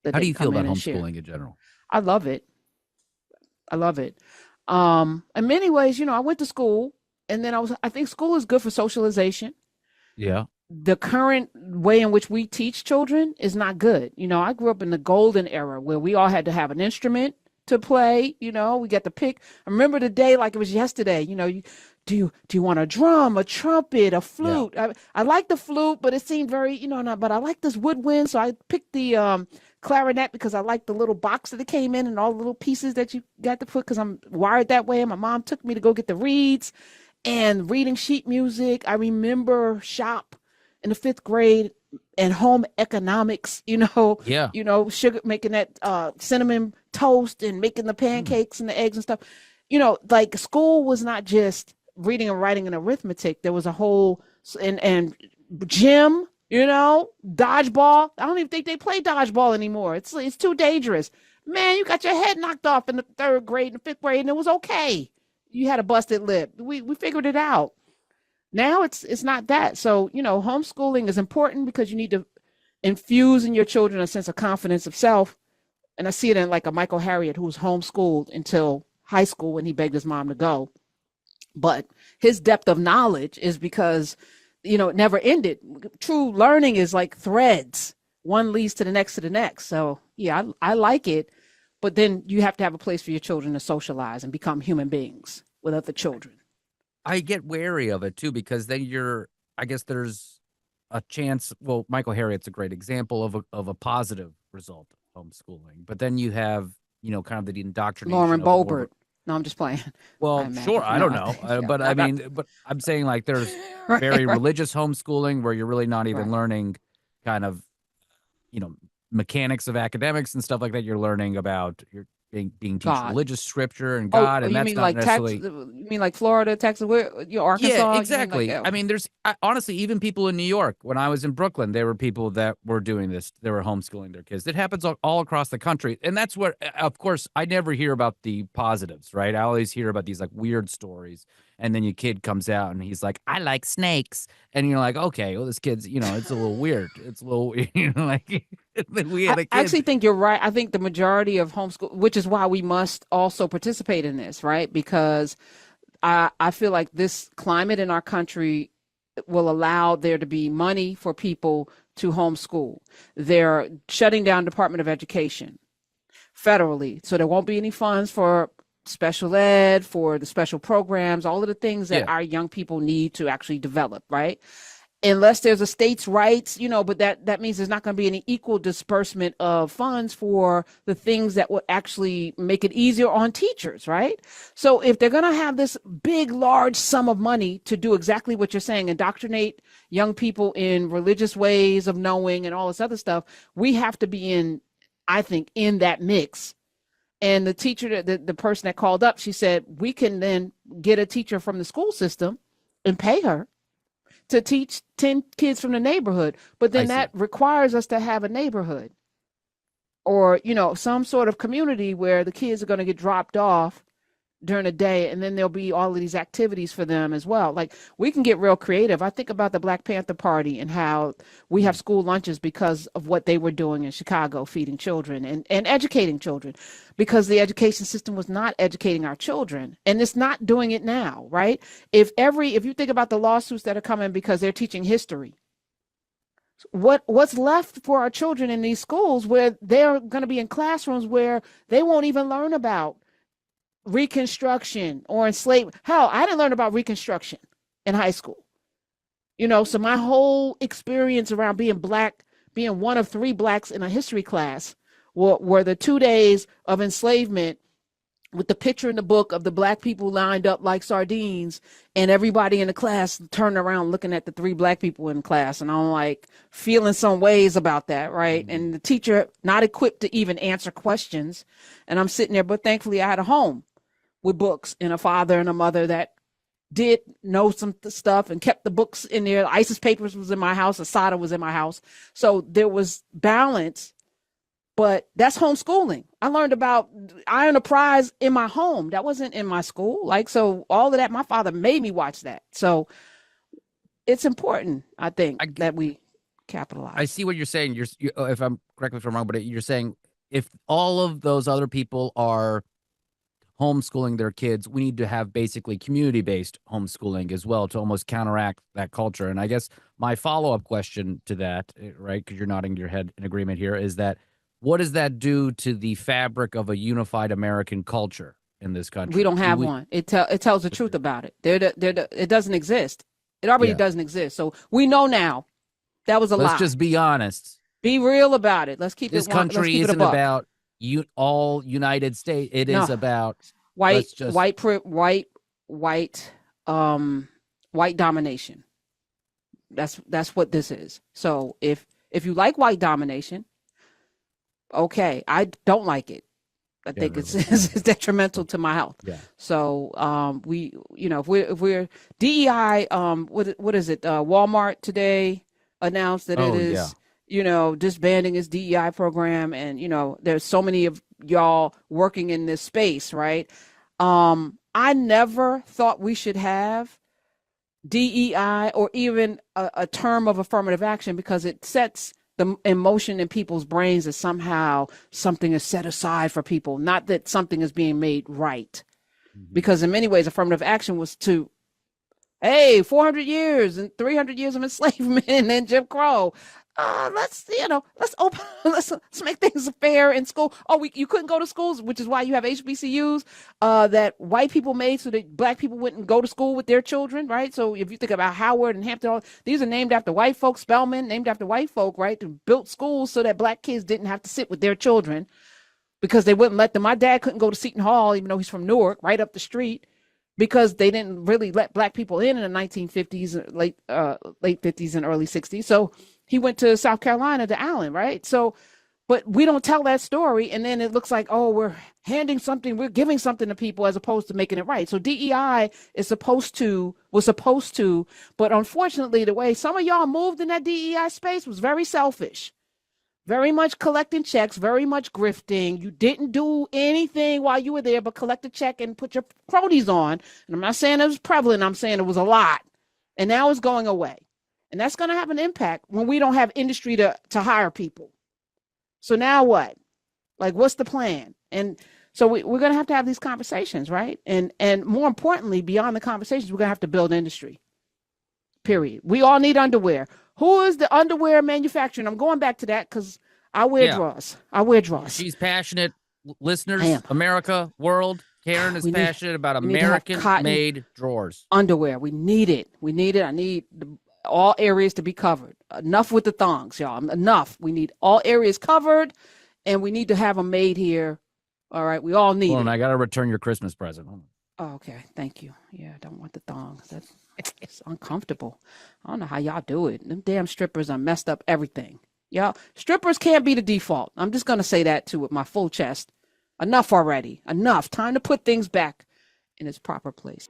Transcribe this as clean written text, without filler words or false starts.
that How they do can you feel come in about and share. homeschooling in general? I love it. I love it. In many ways, I went to school and then I think school is good for socialization. Yeah. The current way in which we teach children is not good. I grew up in the golden era where we all had to have an instrument to play. We get to pick. I remember the day like it was yesterday. Do you want a drum, a trumpet, a Yeah. flute? I like the flute, but it seemed very, not, but I like this woodwind, so I picked the clarinet because I like the little box that it came in and all the little pieces that you got to put because I'm wired that way. And my mom took me to go get the reeds and reading sheet music. I remember shop in the fifth grade and home economics, Yeah. sugar, making that cinnamon toast and making the Mm. pancakes and the eggs and stuff. Like school was not just reading and writing and arithmetic. There was a whole and gym, dodgeball. I don't even think they play dodgeball anymore. It's too dangerous. Man, you got your head knocked off in the third grade and fifth grade, and it was okay. You had a busted lip. We figured it out. Now it's not that. So, homeschooling is important because you need to infuse in your children a sense of confidence of self. And I see it in like a Michael Harriot who was homeschooled until high school when he begged his mom to go. But his depth of knowledge is because, it never ended. True learning is like threads. One leads to the next to the next. So yeah, I like it. But then you have to have a place for your children to socialize and become human beings with other children. I get wary of it too because then I guess there's a chance. Well, Michael Harriot's a great example of a positive result of homeschooling, but then you have kind of the indoctrination Lauren of more of a. Boebert. No, I'm just playing. I Well, sure, imagine. I No, don't I know, think yeah. but I I'm not mean, but I'm saying like there's right, very right, religious homeschooling where you're really not even right. learning kind of you know mechanics of academics and stuff like that. You're learning about you're being teach God. religious scripture and Oh, God, and you that's mean not like Texas? necessarily. You mean like Florida, Texas? Where you Yeah, Arkansas? You mean like exactly. I mean, honestly, even people in New York, when I was in Brooklyn, there were people that were doing this. They were homeschooling their kids. It happens all across the country. And that's what, of course, I never hear about the positives, right? I always hear about these like weird stories. And then your kid comes out and he's like, I like snakes. And you're like, okay, well, this kid's, it's a little weird. It's a little, like we I had a kid. actually think you're right. I think the majority of homeschool, which is why we must also participate in this, right? Because I feel like this climate in our country will allow there to be money for people to homeschool. They're shutting down Department of Education federally, so there won't be any funds for special ed, for the special programs, all of the things that Yeah. our young people need to actually develop, right? Unless there's a states' rights, but that means there's not going to be any equal disbursement of funds for the things that will actually make it easier on teachers, right? So if they're going to have this big, large sum of money to do exactly what you're saying, indoctrinate young people in religious ways of knowing and all this other stuff, we have to be I think, in that mix. And the teacher, the person that called up, she said, we can then get a teacher from the school system and pay her to teach 10 kids from the neighborhood. But I then that see. requires us to have a neighborhood or, some sort of community where the kids are going to get dropped off during the day and then there'll be all of these activities for them as well. Like we can get real creative. I think about the Black Panther Party and how we have Mm. school lunches because of what they were doing in Chicago, feeding children and educating children, because the education system was not educating our children and it's not doing it now, right? If you think about the lawsuits that are coming because they're teaching history, what's left for our children in these schools where they're going to be in classrooms where they won't even learn about Reconstruction or enslavement. Hell, I didn't learn about Reconstruction in high school. So my whole experience around being black, being one of three blacks in a history class, were the 2 days of enslavement with the picture in the book of the black people lined up like sardines and everybody in the class turned around looking at the three black people in class. And I'm like feeling some ways about that, right? Mhm. And the teacher not equipped to even answer questions. And I'm sitting there, but thankfully I had a home with books and a father and a mother that did know some stuff and kept the books in there. ISIS papers was in my house. Asada was in my house. So there was balance, but that's homeschooling. I learned about I earned a prize in my home. That wasn't in my school. Like, so all of that, my father made me watch that. So it's important, I think, I that we capitalize. I see what you're saying. If I'm correct me if I'm wrong, but you're saying if all of those other people are homeschooling their kids, we need to have basically community-based homeschooling as well to almost counteract that culture. And I guess my follow-up question to that, right, because you're nodding your head in agreement here, is that what does that do to the fabric of a unified American culture in this country? We don't have one. It tells the truth about it. It doesn't exist. It already doesn't exist. So we know now that was a lie. Let's just be honest. Be real about it. Let's keep this it. Country let's keep isn't it about all United States. It is about white domination. That's what this is. So if you like white domination, okay, I don't like it. I think it's detrimental to my health. Yeah. So if we're DEI, what is it? Walmart today announced that it is disbanding its DEI program, and there's so many of y'all working in this space, right? I never thought we should have DEI or even a term of affirmative action, because it sets the emotion in people's brains that somehow something is set aside for people, not that something is being made right. Mm-hmm. Because in many ways, affirmative action was to, 400 years and 300 years of enslavement and then Jim Crow. Let's make things fair in school. You couldn't go to schools, which is why you have HBCUs that white people made so that black people wouldn't go to school with their children, right? So if you think about Howard and Hampton, these are named after white folks. Spelman, named after white folk, right? To built schools so that black kids didn't have to sit with their children because they wouldn't let them. My dad couldn't go to Seton Hall, even though he's from Newark, right up the street, because they didn't really let black people in the 1950s, late 50s and early 60s. So he went to South Carolina to Allen, right? So, but we don't tell that story. And then it looks like, we're giving something to people as opposed to making it right. So DEI was supposed to, but unfortunately, the way some of y'all moved in that DEI space was very selfish, very much collecting checks, very much grifting. You didn't do anything while you were there but collect a check and put your cronies on. And I'm not saying it was prevalent. I'm saying it was a lot. And now it's going away. And that's going to have an impact when we don't have industry to hire people. So now what? Like, what's the plan? And so we're going to have these conversations, right? And more importantly, beyond the conversations, we're going to have to build industry, period. We all need underwear. Who is the underwear manufacturer? And I'm going back to that because I wear draws. She's passionate. Listeners, America, world. Karen is passionate about American-made drawers. Underwear. We need it. I need all areas to be covered. Enough with the thongs, y'all. Enough. We need all areas covered, and we need to have them made here. All right. We all need it. And I got to return your Christmas present. Oh, okay. Thank you. Yeah, I don't want the thongs. It's uncomfortable. I don't know how y'all do it. Them damn strippers are messed up everything. Y'all, strippers can't be the default. I'm just going to say that too with my full chest. Enough already. Enough. Time to put things back in its proper place.